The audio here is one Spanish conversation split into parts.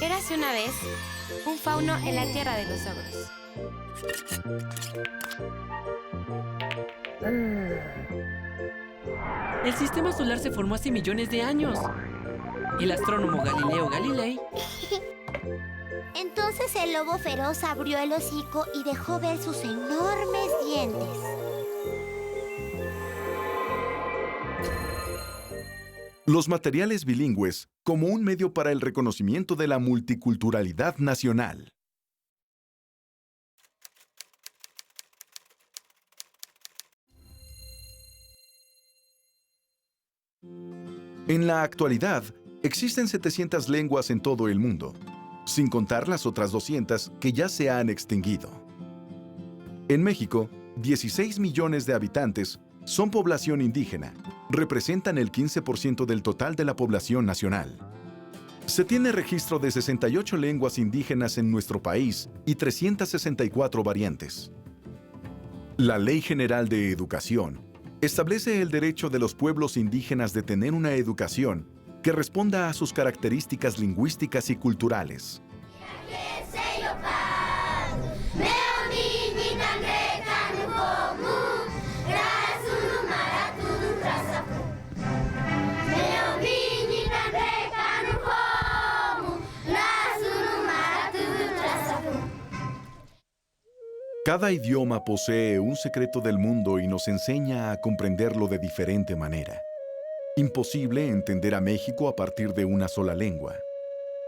Érase una vez un fauno en la tierra de los ogros. El sistema solar se formó hace millones de años. El astrónomo Galileo Galilei Entonces el lobo feroz abrió el hocico y dejó ver sus enormes dientes. Los materiales bilingües como un medio para el reconocimiento de la multiculturalidad nacional. En la actualidad, existen 700 lenguas en todo el mundo, sin contar las otras 200 que ya se han extinguido. En México, 16 millones de habitantes son población indígena, representan el 15% del total de la población nacional. Se tiene registro de 68 lenguas indígenas en nuestro país y 364 variantes. La Ley General de Educación establece el derecho de los pueblos indígenas de tener una educación que responda a sus características lingüísticas y culturales. Cada idioma posee un secreto del mundo y nos enseña a comprenderlo de diferente manera. Imposible entender a México a partir de una sola lengua.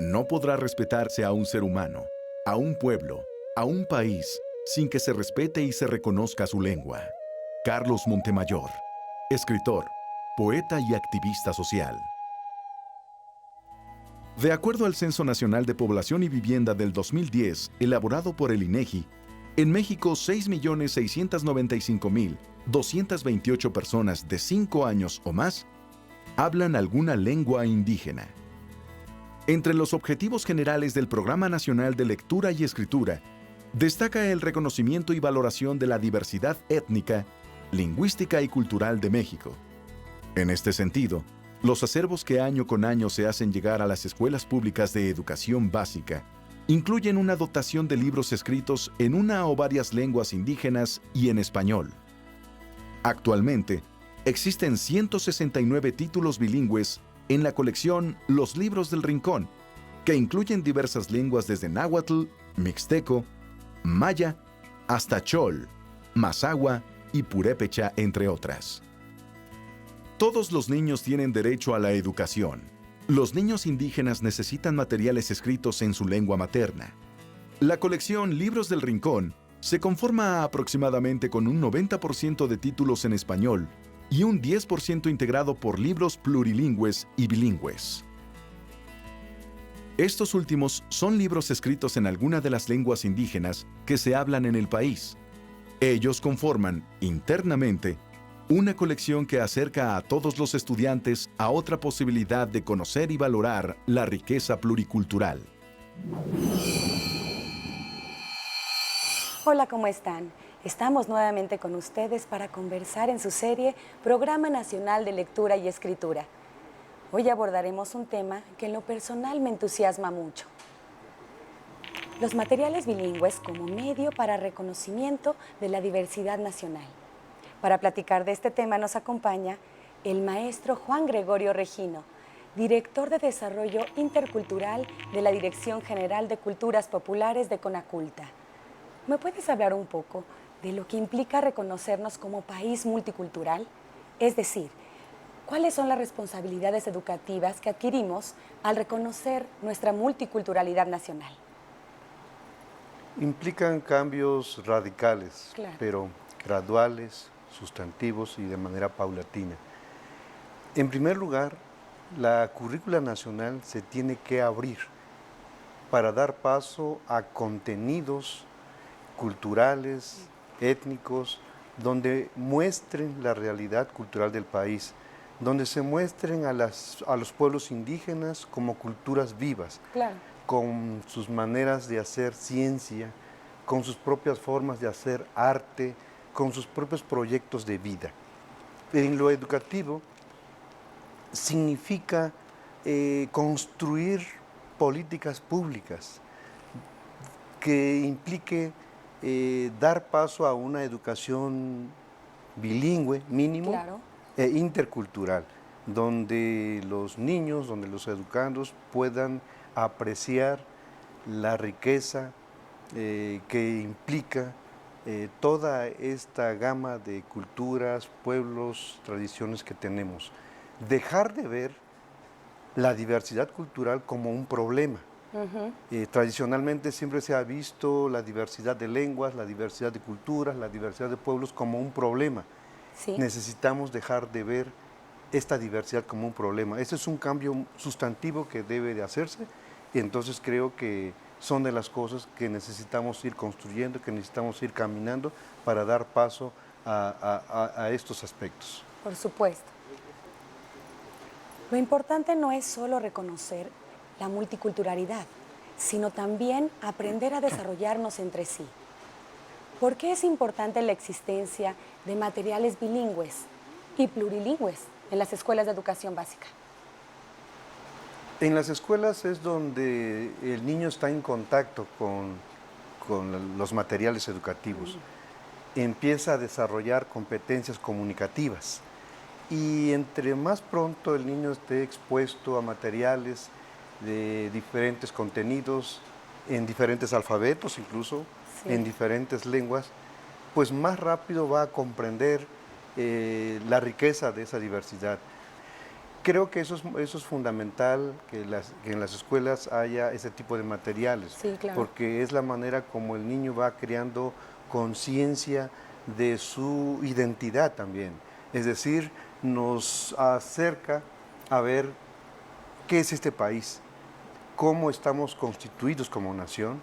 No podrá respetarse a un ser humano, a un pueblo, a un país, sin que se respete y se reconozca su lengua. Carlos Montemayor, escritor, poeta y activista social. De acuerdo al Censo Nacional de Población y Vivienda del 2010, elaborado por el INEGI, en México 6.695.228 personas de 5 años o más hablan alguna lengua indígena. Entre los objetivos generales del Programa Nacional de Lectura y Escritura, destaca el reconocimiento y valoración de la diversidad étnica, lingüística y cultural de México. En este sentido, los acervos que año con año se hacen llegar a las escuelas públicas de educación básica incluyen una dotación de libros escritos en una o varias lenguas indígenas y en español. Actualmente, existen 169 títulos bilingües en la colección Los Libros del Rincón, que incluyen diversas lenguas desde náhuatl, mixteco, maya, hasta chol, mazahua y purépecha, entre otras. Todos los niños tienen derecho a la educación. Los niños indígenas necesitan materiales escritos en su lengua materna. La colección Libros del Rincón se conforma aproximadamente con un 90% de títulos en español y un 10% integrado por libros plurilingües y bilingües. Estos últimos son libros escritos en alguna de las lenguas indígenas que se hablan en el país. Ellos conforman, internamente, una colección que acerca a todos los estudiantes a otra posibilidad de conocer y valorar la riqueza pluricultural. Hola, ¿cómo están? Estamos nuevamente con ustedes para conversar en su serie Programa Nacional de Lectura y Escritura. Hoy abordaremos un tema que en lo personal me entusiasma mucho. Los materiales bilingües como medio para reconocimiento de la diversidad nacional. Para platicar de este tema nos acompaña el maestro Juan Gregorio Regino, director de Desarrollo Intercultural de la Dirección General de Culturas Populares de Conaculta. ¿Me puedes hablar un poco de lo que implica reconocernos como país multicultural? Es decir, ¿cuáles son las responsabilidades educativas que adquirimos al reconocer nuestra multiculturalidad nacional? Implican cambios radicales, Claro. pero graduales, sustantivos y de manera paulatina. En primer lugar, la currícula nacional se tiene que abrir para dar paso a contenidos culturales, étnicos, donde muestren la realidad cultural del país, donde se muestren a los pueblos indígenas como culturas vivas, Claro. con sus maneras de hacer ciencia, con sus propias formas de hacer arte, con sus propios proyectos de vida. En lo educativo significa construir políticas públicas que implique dar paso a una educación bilingüe mínimo Claro. e intercultural, donde los niños, donde los educandos puedan apreciar la riqueza que implica toda esta gama de culturas, pueblos, tradiciones que tenemos. Dejar de ver la diversidad cultural como un problema. Tradicionalmente siempre se ha visto la diversidad de lenguas, la diversidad de culturas, la diversidad de pueblos como un problema. Sí. Necesitamos dejar de ver esta diversidad como un problema. Ese es un cambio sustantivo que debe de hacerse y entonces creo que son de las cosas que necesitamos ir construyendo, que necesitamos ir caminando para dar paso a estos aspectos. Por supuesto. Lo importante no es solo reconocer la multiculturalidad, sino también aprender a desarrollarnos entre sí. ¿Por qué es importante la existencia de materiales bilingües y plurilingües en las escuelas de educación básica? En las escuelas es donde el niño está en contacto con los materiales educativos. Empieza a desarrollar competencias comunicativas. Y entre más pronto el niño esté expuesto a materiales de diferentes contenidos, en diferentes alfabetos incluso, Sí. en diferentes lenguas, pues más rápido va a comprender la riqueza de esa diversidad. Creo que eso es fundamental, que en las escuelas haya ese tipo de materiales, Sí, claro. porque es la manera como el niño va creando conciencia de su identidad también. Es decir, nos acerca a ver qué es este país, cómo estamos constituidos como nación,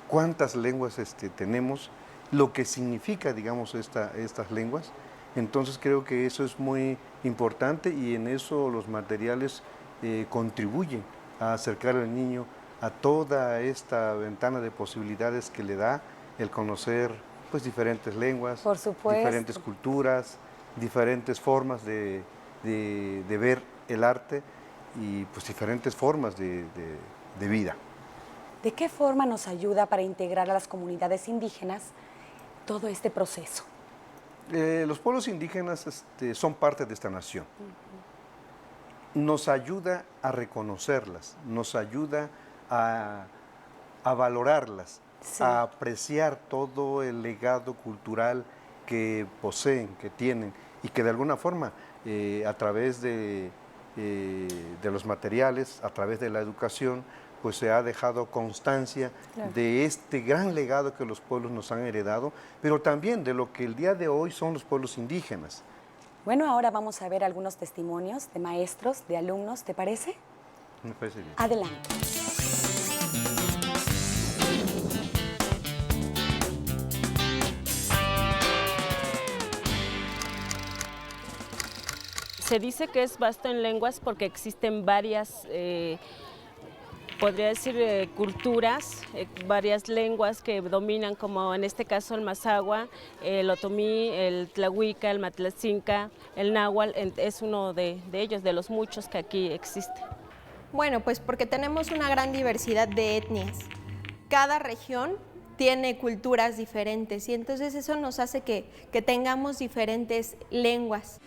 cuántas lenguas tenemos, lo que significa, digamos, estas lenguas. Entonces creo que eso es muy importante y en eso los materiales contribuyen a acercar al niño a toda esta ventana de posibilidades que le da el conocer pues diferentes lenguas, Por supuesto. diferentes culturas, diferentes formas de ver el arte y pues diferentes formas de vida. ¿De qué forma nos ayuda para integrar a las comunidades indígenas todo este proceso? Los pueblos indígenas son parte de esta nación. Nos ayuda a reconocerlas, nos ayuda a valorarlas, Sí. a apreciar todo el legado cultural que poseen, que tienen y que de alguna forma a través de los materiales, a través de la educación, pues se ha dejado constancia Claro. de este gran legado que los pueblos nos han heredado, pero también de lo que el día de hoy son los pueblos indígenas. Bueno, ahora vamos a ver algunos testimonios de maestros, de alumnos, ¿te parece? Me parece bien. Adelante. Se dice que es vasto en lenguas porque existen varias, podría decir, culturas, varias lenguas que dominan, como en este caso el mazahua, el otomí, el tlahuica, el matlacinca, el náhuatl, es uno de ellos, de los muchos que aquí existen. Bueno, pues porque tenemos una gran diversidad de etnias. Cada región tiene culturas diferentes y entonces eso nos hace que tengamos diferentes lenguas.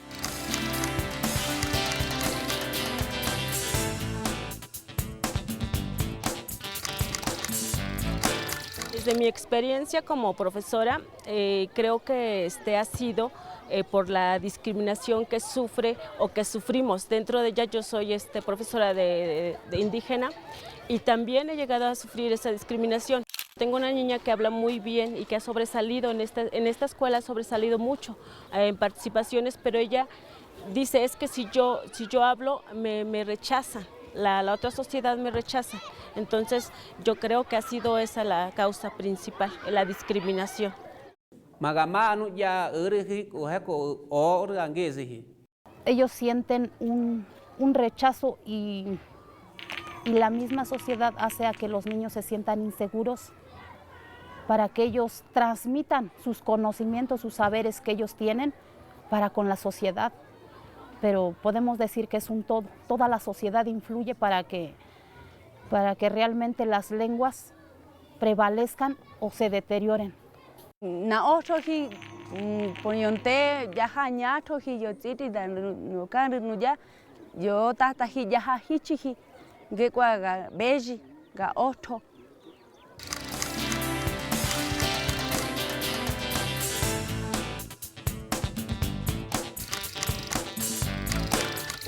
Desde mi experiencia como profesora, creo que ha sido por la discriminación que sufre o que sufrimos. Dentro de ella yo soy profesora de indígena y también he llegado a sufrir esa discriminación. Tengo una niña que habla muy bien y que ha sobresalido en esta escuela, ha sobresalido mucho en participaciones, pero ella dice es que si yo hablo me rechaza. La otra sociedad me rechaza. Entonces, yo creo que ha sido esa la causa principal, la discriminación. Ellos sienten un rechazo y la misma sociedad hace a que los niños se sientan inseguros para que ellos transmitan sus conocimientos, sus saberes que ellos tienen para con la sociedad. Pero podemos decir que es un todo, toda la sociedad influye para que realmente las lenguas prevalezcan o se deterioren. Na otro hi poniente ya haña to hi yo chiti dan no kan no ya yo tata hi ya ha hichi hi ge kwa ga beji ga otro.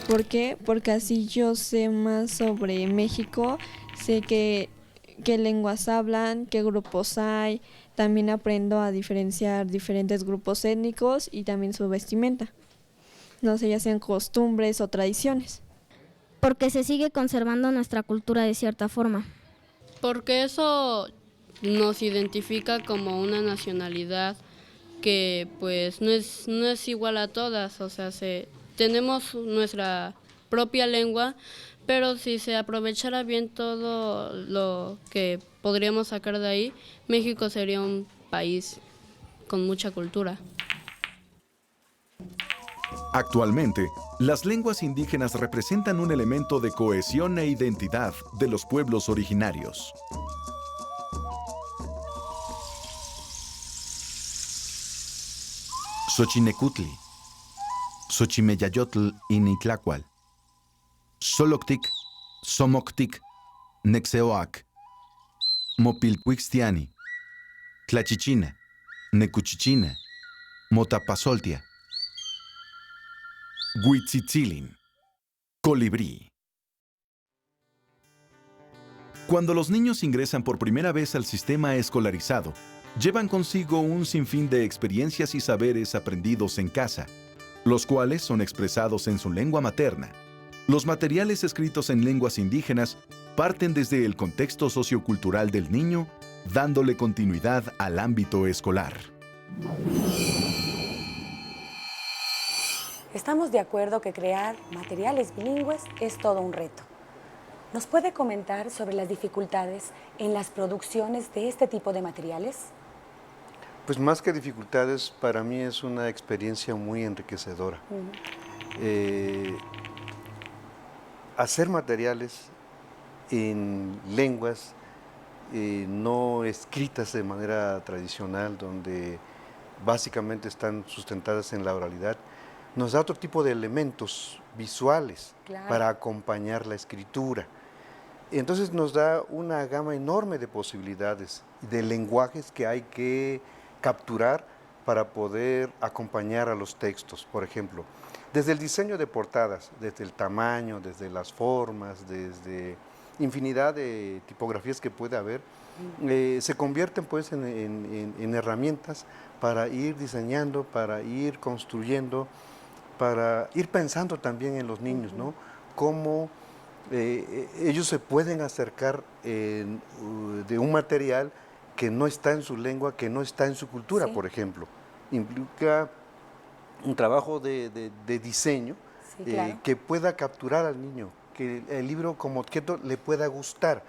¿Por qué? Porque así yo sé más sobre México, sé qué lenguas hablan, qué grupos hay, también aprendo a diferenciar diferentes grupos étnicos y también su vestimenta. No sé, ya sean costumbres o tradiciones. Porque se sigue conservando nuestra cultura de cierta forma. Porque eso nos identifica como una nacionalidad que pues no es igual a todas, o sea, tenemos nuestra propia lengua, pero si se aprovechara bien todo lo que podríamos sacar de ahí, México sería un país con mucha cultura. Actualmente, las lenguas indígenas representan un elemento de cohesión e identidad de los pueblos originarios. Xochinecuhtli, Xochimeyayotl y Nitlácual, Xoloctic, Somoctic, Nexeoac, Mopilcuixtiani, Tlachichina, Necuchichina, Motapasoltia, Huitzitzilin, colibrí. Cuando los niños ingresan por primera vez al sistema escolarizado, llevan consigo un sinfín de experiencias y saberes aprendidos en casa, los cuales son expresados en su lengua materna. Los materiales escritos en lenguas indígenas parten desde el contexto sociocultural del niño, dándole continuidad al ámbito escolar. Estamos de acuerdo que crear materiales bilingües es todo un reto. ¿Nos puede comentar sobre las dificultades en las producciones de este tipo de materiales? Pues más que dificultades, para mí es una experiencia muy enriquecedora. Hacer materiales en lenguas no escritas de manera tradicional, donde básicamente están sustentadas en la oralidad, nos da otro tipo de elementos visuales para acompañar la escritura. Entonces nos da una gama enorme de posibilidades, de lenguajes que hay que capturar para poder acompañar a los textos. Por ejemplo, desde el diseño de portadas, desde el tamaño, desde las formas, desde infinidad de tipografías que puede haber, se convierten pues en herramientas para ir diseñando, para ir construyendo, para ir pensando también en los niños, ¿no? Cómo ellos se pueden acercar de un material que no está en su lengua, que no está en su cultura, por ejemplo. Implica un trabajo de diseño que pueda capturar al niño, que el libro como objeto le pueda gustar.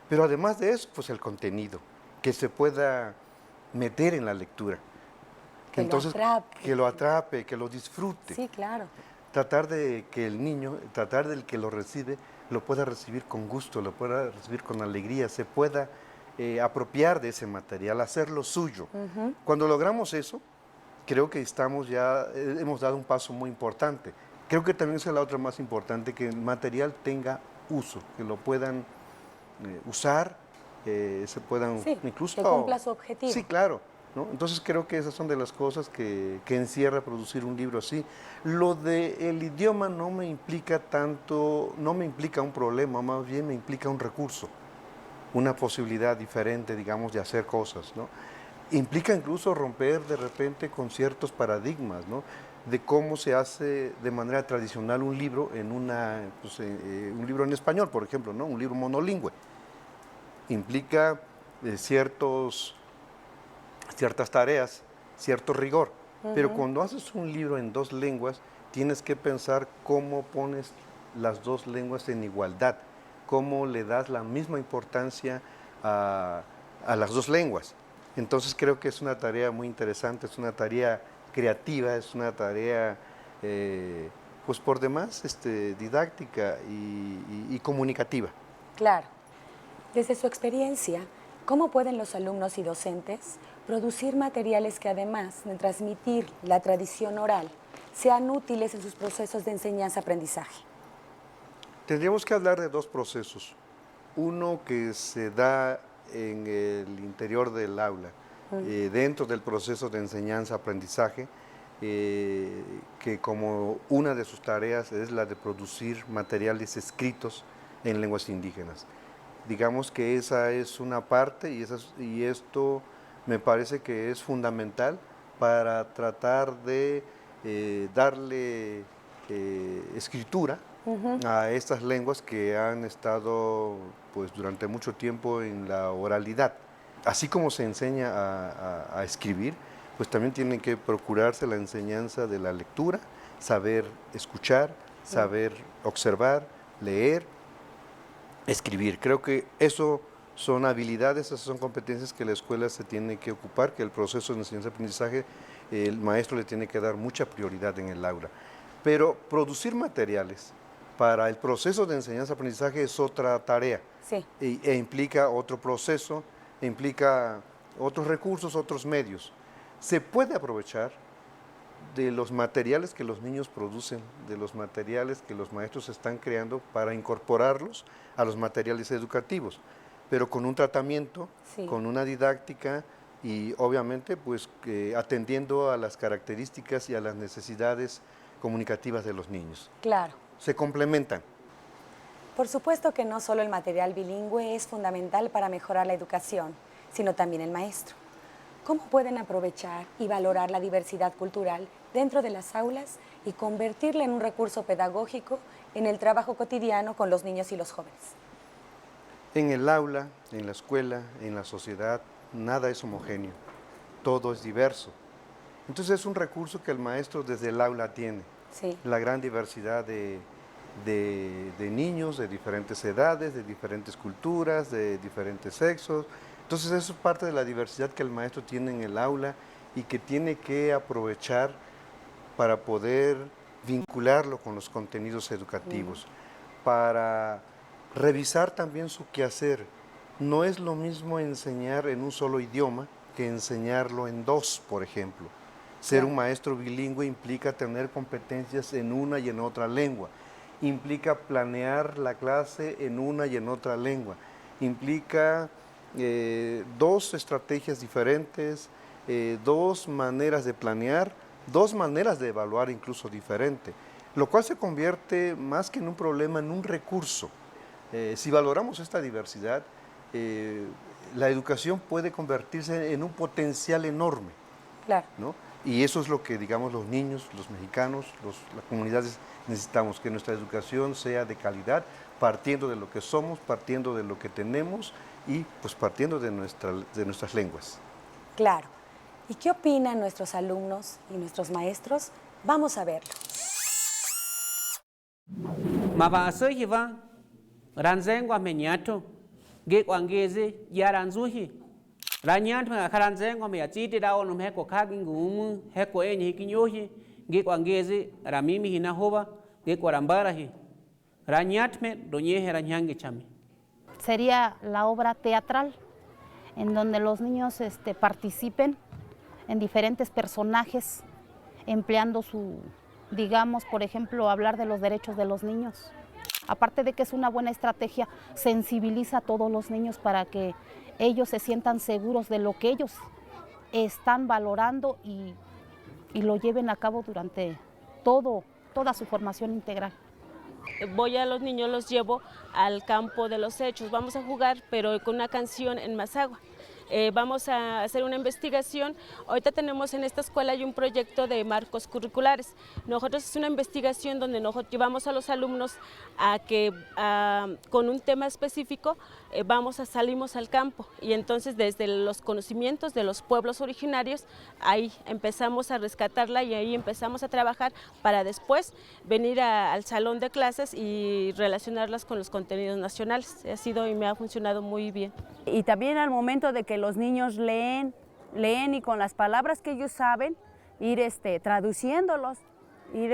Pero además de eso, pues el contenido, que se pueda meter en la lectura. Entonces, que lo atrape, que lo disfrute. Sí, claro. Tratar de que el niño, tratar del que lo recibe, lo pueda recibir con gusto, lo pueda recibir con alegría, se pueda apropiar de ese material, hacerlo suyo. Cuando logramos eso, creo que hemos dado un paso muy importante. Creo que también es la otra más importante, que el material tenga uso, que lo puedan usar, se puedan incluso... que cumpla su objetivo. Sí, claro, ¿no? Entonces creo que esas son de las cosas que encierra producir un libro así. Lo del idioma no me implica tanto, no me implica un problema, más bien me implica un recurso, una posibilidad diferente, digamos, de hacer cosas, ¿no? Implica incluso romper de repente con ciertos paradigmas, ¿no? De cómo se hace de manera tradicional un libro en un libro en español, por ejemplo, ¿no? Un libro monolingüe. Implica ciertas tareas, cierto rigor, pero cuando haces un libro en dos lenguas, tienes que pensar cómo pones las dos lenguas en igualdad, cómo le das la misma importancia a las dos lenguas. Entonces creo que es una tarea muy interesante, es una tarea creativa, es una tarea pues por demás didáctica y comunicativa. Claro. Desde su experiencia, ¿cómo pueden los alumnos y docentes producir materiales que además de transmitir la tradición oral, sean útiles en sus procesos de enseñanza-aprendizaje? Tendríamos que hablar de dos procesos. Uno que se da en el interior del aula, dentro del proceso de enseñanza-aprendizaje, que como una de sus tareas es la de producir materiales escritos en lenguas indígenas. Digamos que esa es una parte y esto me parece que es fundamental para tratar de darle escritura a estas lenguas que han estado pues, durante mucho tiempo en la oralidad. Así como se enseña a escribir, pues también tienen que procurarse la enseñanza de la lectura, saber escuchar, saber observar, leer, escribir. Creo que eso son habilidades, esas son competencias que la escuela se tiene que ocupar, que el proceso de enseñanza-aprendizaje, el maestro le tiene que dar mucha prioridad en el aula. Pero producir materiales para el proceso de enseñanza-aprendizaje es otra tarea, sí. e implica otro proceso, implica otros recursos, otros medios. Se puede aprovechar de los materiales que los niños producen, de los materiales que los maestros están creando para incorporarlos a los materiales educativos, pero con un tratamiento, sí, con una didáctica y obviamente pues atendiendo a las características y a las necesidades comunicativas de los niños. Claro. Se complementan. Por supuesto que no solo el material bilingüe es fundamental para mejorar la educación, sino también el maestro. ¿Cómo pueden aprovechar y valorar la diversidad cultural dentro de las aulas y convertirla en un recurso pedagógico en el trabajo cotidiano con los niños y los jóvenes? En el aula, en la escuela, en la sociedad, nada es homogéneo, todo es diverso. Entonces es un recurso que el maestro desde el aula tiene, sí, la gran diversidad de niños de diferentes edades, de diferentes culturas, de diferentes sexos. Entonces eso es parte de la diversidad que el maestro tiene en el aula y que tiene que aprovechar para poder vincularlo con los contenidos educativos, para revisar también su quehacer. No es lo mismo enseñar en un solo idioma que enseñarlo en dos, por ejemplo. Ser un maestro bilingüe implica tener competencias en una y en otra lengua, implica planear la clase en una y en otra lengua, implica dos estrategias diferentes, dos maneras de planear, dos maneras de evaluar incluso diferente, lo cual se convierte más que en un problema, en un recurso. Si valoramos esta diversidad, la educación puede convertirse en un potencial enorme. Claro. ¿No? Y eso es lo que, digamos, los niños, los mexicanos, las comunidades necesitamos, que nuestra educación sea de calidad, partiendo de lo que somos, partiendo de lo que tenemos y pues partiendo de nuestras lenguas. Claro. ¿Y qué opinan nuestros alumnos y nuestros maestros? Vamos a verlo. Mabasöhiva, ranzengwa menyato, gekwangeze yaranzuhi. Ranyantu akaranzengwa meyatiti dawo numheko kagingumu, heko enyi hikinyohi, gekwangeze ramimi hinahoba, gekwarambarahi. Ranyatme doñeje ranyange chame. Sería la obra teatral, en donde los niños participen en diferentes personajes, empleando digamos, por ejemplo, hablar de los derechos de los niños. Aparte de que es una buena estrategia, sensibiliza a todos los niños para que ellos se sientan seguros de lo que ellos están valorando y lo lleven a cabo durante toda su formación integral. Voy a los niños, los llevo al campo de los hechos. Vamos a jugar, pero con una canción en Mazahua. Vamos a hacer una investigación. Ahorita tenemos en esta escuela hay un proyecto de marcos curriculares. Nosotros es una investigación donde nosotros llevamos a los alumnos a que con un tema específico salimos al campo y entonces desde los conocimientos de los pueblos originarios ahí empezamos a rescatarla y ahí empezamos a trabajar para después venir al salón de clases y relacionarlas con los contenidos nacionales. Ha sido y me ha funcionado muy bien. Y también al momento de que los niños leen leen y con las palabras que ellos saben, ir traduciéndolos, y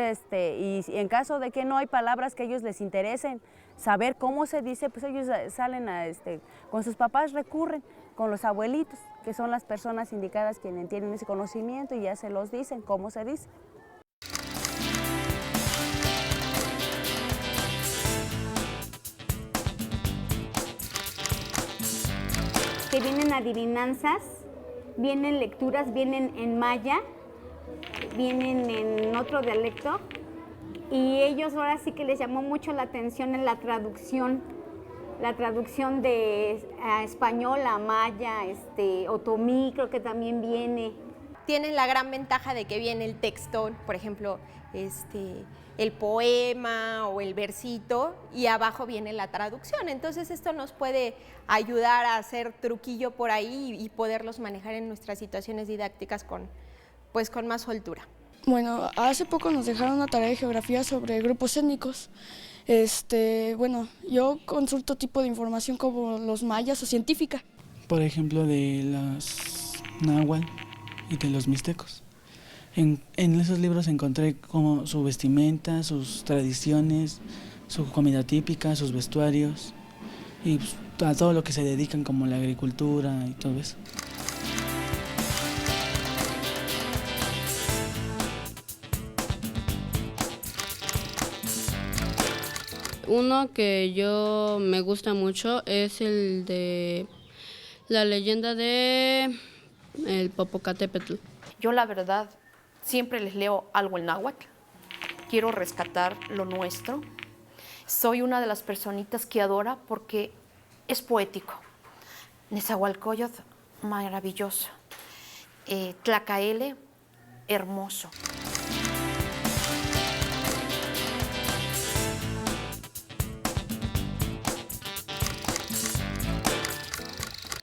en caso de que no hay palabras que a ellos les interesen, saber cómo se dice, pues ellos salen con sus papás, recurren con los abuelitos, que son las personas indicadas quienes tienen ese conocimiento y ya se los dicen cómo se dice. Que vienen adivinanzas, vienen lecturas, vienen en maya, vienen en otro dialecto, y ellos ahora sí que les llamó mucho la atención en la traducción de español a maya, otomí creo que también viene. Tienen la gran ventaja de que viene el texto, por ejemplo, el poema o el versito, y abajo viene la traducción. Entonces esto nos puede ayudar a hacer truquillo por ahí y poderlos manejar en nuestras situaciones didácticas con más soltura. Bueno, hace poco nos dejaron una tarea de geografía sobre grupos étnicos. Bueno, yo consulto tipo de información como los mayas o científica. Por ejemplo, de los náhuatl y de los mixtecos. En esos libros encontré como su vestimenta, sus tradiciones, su comida típica, sus vestuarios y pues, a todo lo que se dedican como la agricultura y todo eso. Uno que yo me gusta mucho es el de la leyenda de el Popocatépetl. Yo la verdad siempre les leo algo en náhuatl. Quiero rescatar lo nuestro. Soy una de las personitas que adora porque es poético. Nezahualcóyotl, maravilloso. Tlacaele, hermoso.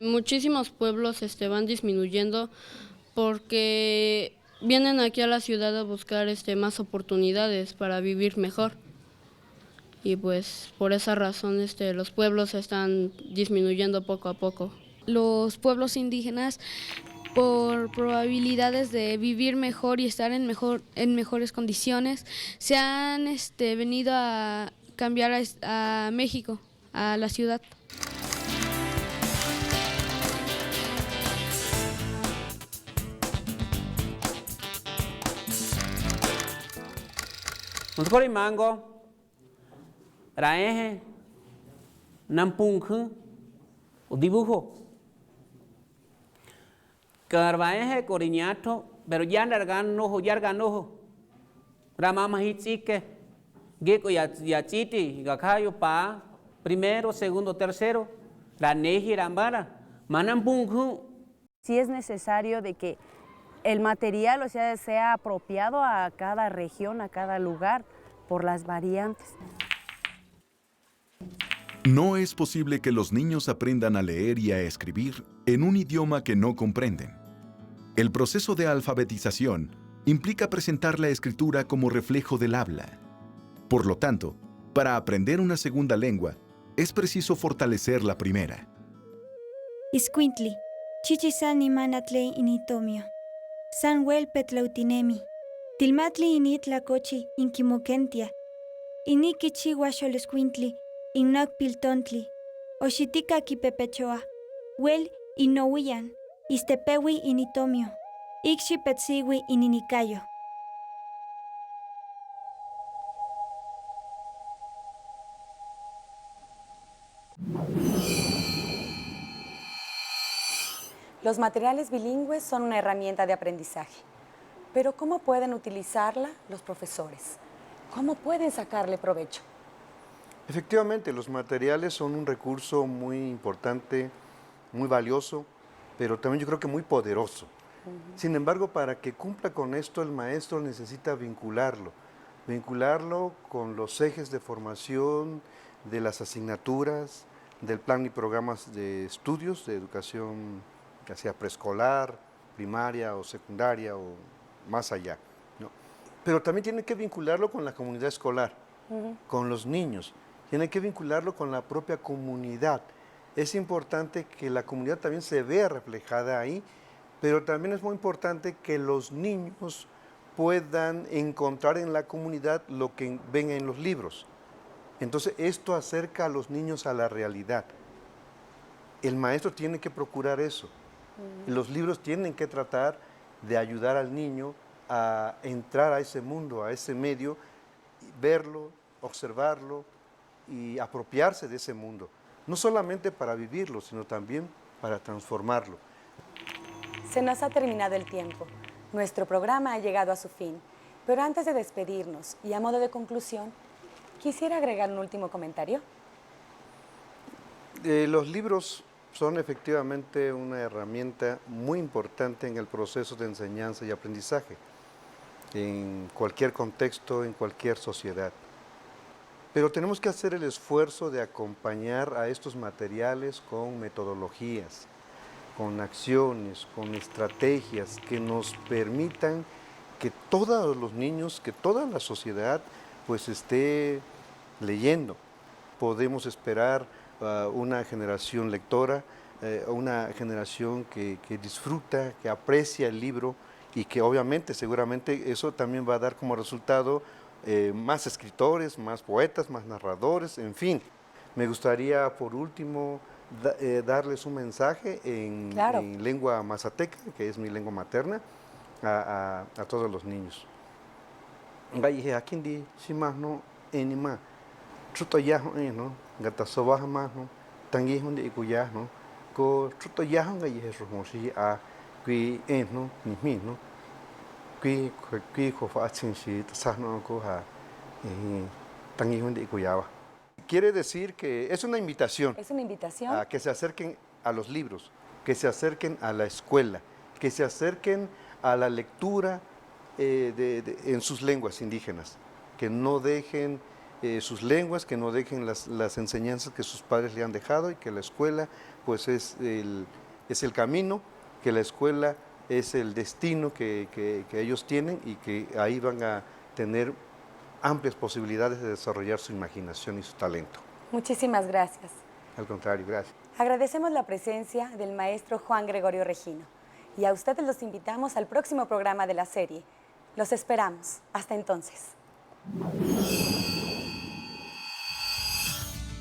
Muchísimos pueblos van disminuyendo porque vienen aquí a la ciudad a buscar más oportunidades para vivir mejor. Y pues por esa razón los pueblos están disminuyendo poco a poco. Los pueblos indígenas, por probabilidades de vivir mejor y estar en mejores condiciones, se han venido a cambiar a México, a la ciudad. Nosotros mango, raeje, nampunghu, o dibujo. Carvaeje coriñato, pero ya yarganojo. Ramama hitzike, geko yachiti, gakayo pa, primero, segundo, tercero, raneji rambara, manampunghu. Sí es necesario de que el material, sea apropiado a cada región, a cada lugar, por las variantes. No es posible que los niños aprendan a leer y a escribir en un idioma que no comprenden. El proceso de alfabetización implica presentar la escritura como reflejo del habla. Por lo tanto, para aprender una segunda lengua, es preciso fortalecer la primera. Iscuintli, chichisani manatle initomio. Sanhuel petlautinemi, tilmatli initlacochi inquimoquentia, iniquichihua xolescuintli, innocpiltontli, oxitica quipepechoa, huel inouian, istepewi initomio, ixi petsiwi ininicayo. Los materiales bilingües son una herramienta de aprendizaje, pero ¿cómo pueden utilizarla los profesores? ¿Cómo pueden sacarle provecho? Efectivamente, los materiales son un recurso muy importante, muy valioso, pero también yo creo que muy poderoso. Sin embargo, para que cumpla con esto, el maestro necesita vincularlo con los ejes de formación de las asignaturas, del plan y programas de estudios de educación, ya sea preescolar, primaria o secundaria o más allá, ¿no? Pero también tiene que vincularlo con la comunidad escolar, con los niños, tiene que vincularlo con la propia comunidad. Es importante que la comunidad también se vea reflejada ahí pero también es muy importante que los niños puedan encontrar en la comunidad lo que ven en los libros. Entonces, esto acerca a los niños a la realidad. El maestro tiene que procurar eso. Los libros tienen que tratar de ayudar al niño a entrar a ese mundo, a ese medio, verlo, observarlo y apropiarse de ese mundo. No solamente para vivirlo, sino también para transformarlo. Se nos ha terminado el tiempo. Nuestro programa ha llegado a su fin. Pero antes de despedirnos y a modo de conclusión, quisiera agregar un último comentario. Los libros son efectivamente una herramienta muy importante en el proceso de enseñanza y aprendizaje, en cualquier contexto, en cualquier sociedad. Pero tenemos que hacer el esfuerzo de acompañar a estos materiales con metodologías, con acciones, con estrategias que nos permitan que todos los niños, que toda la sociedad pues esté leyendo. Podemos esperar una generación lectora, una generación que disfruta, que aprecia el libro y que obviamente, seguramente eso también va a dar como resultado más escritores, más poetas, más narradores, en fin. Me gustaría por último darles un mensaje en lengua mazateca, que es mi lengua materna, a todos los niños. Ngai akindi simahno enima trutoyaho no gata sobaha mahno tangi hunde ikuyahno ko trutoyaho ngai hesumosi a qui no ni no qui ko fa atsinshi tsahno ko ha tangi hunde ikuyawa. Quiere decir que es una invitación. Es una invitación a que se acerquen a los libros, que se acerquen a la escuela, que se acerquen a la lectura en sus lenguas indígenas, que no dejen sus lenguas, que no dejen las enseñanzas que sus padres le han dejado y que la escuela pues es el camino, que la escuela es el destino que ellos tienen y que ahí van a tener amplias posibilidades de desarrollar su imaginación y su talento. Muchísimas gracias. Al contrario, gracias. Agradecemos la presencia del maestro Juan Gregorio Regino y a ustedes los invitamos al próximo programa de la serie. Los esperamos. Hasta entonces.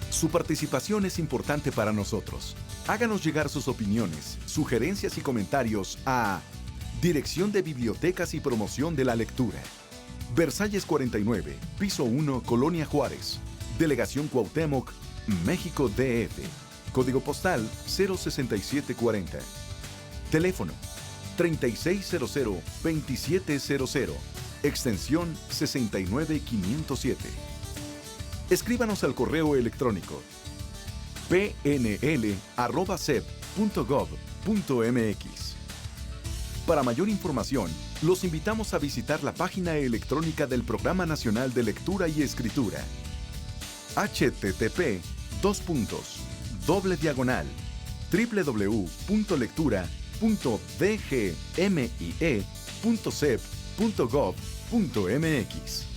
Su participación es importante para nosotros. Háganos llegar sus opiniones, sugerencias y comentarios a Dirección de Bibliotecas y Promoción de la Lectura. Versalles 49, Piso 1, Colonia Juárez. Delegación Cuauhtémoc, México DF. Código postal 06740. Teléfono 3600-2700, extensión 69507. Escríbanos al correo electrónico pnl@cep.gov.mx. Para mayor información, los invitamos a visitar la página electrónica del Programa Nacional de Lectura y Escritura. http://www.lectura.dgmie.cep.gov.mx